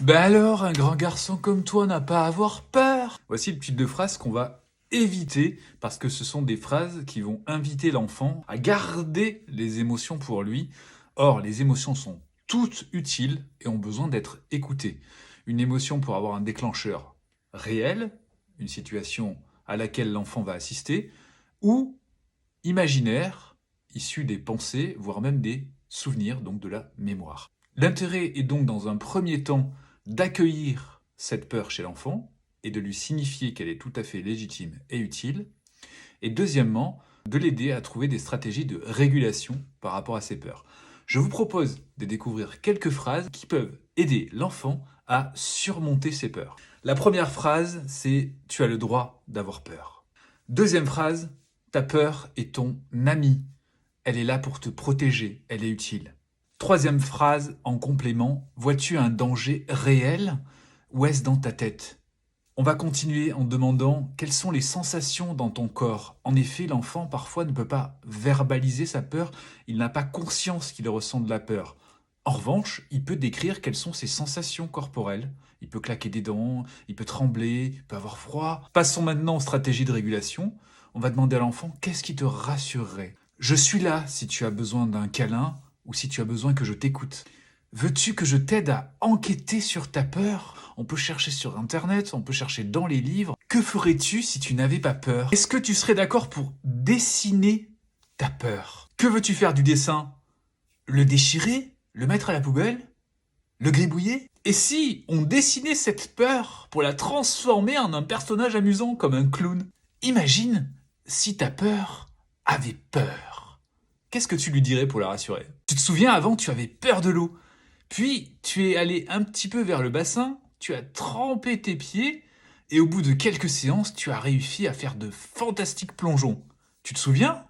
Ben alors, un grand garçon comme toi n'a pas à avoir peur. Voici le type de phrases qu'on va éviter parce que ce sont des phrases qui vont inviter l'enfant à garder les émotions pour lui. Or, les émotions sont toutes utiles et ont besoin d'être écoutées. Une émotion pour avoir un déclencheur réel, une situation à laquelle l'enfant va assister, ou imaginaire, issu des pensées, voire même des souvenirs, donc de la mémoire. L'intérêt est donc dans un premier temps d'accueillir cette peur chez l'enfant et de lui signifier qu'elle est tout à fait légitime et utile. Et deuxièmement, de l'aider à trouver des stratégies de régulation par rapport à ses peurs. Je vous propose de découvrir quelques phrases qui peuvent aider l'enfant à surmonter ses peurs. La première phrase, c'est « tu as le droit d'avoir peur ». Deuxième phrase, « ta peur est ton amie. Elle est là pour te protéger, elle est utile ». Troisième phrase en complément, « vois-tu un danger réel ou est-ce dans ta tête ?» On va continuer en demandant quelles sont les sensations dans ton corps. En effet, l'enfant parfois ne peut pas verbaliser sa peur, il n'a pas conscience qu'il ressent de la peur. En revanche, il peut décrire quelles sont ses sensations corporelles. Il peut claquer des dents, il peut trembler, il peut avoir froid. Passons maintenant aux stratégies de régulation. On va demander à l'enfant qu'est-ce qui te rassurerait. Je suis là si tu as besoin d'un câlin ou si tu as besoin que je t'écoute. Veux-tu que je t'aide à enquêter sur ta peur ? On peut chercher sur Internet, on peut chercher dans les livres. Que ferais-tu si tu n'avais pas peur ? Est-ce que tu serais d'accord pour dessiner ta peur ? Que veux-tu faire du dessin ? Le déchirer ? Le mettre à la poubelle ? Le gribouiller ? Et si on dessinait cette peur pour la transformer en un personnage amusant comme un clown ? Imagine si ta peur avait peur. Qu'est-ce que tu lui dirais pour la rassurer ? Tu te souviens, avant, tu avais peur de l'eau. Puis, tu es allé un petit peu vers le bassin, tu as trempé tes pieds, et au bout de quelques séances, tu as réussi à faire de fantastiques plongeons. Tu te souviens ?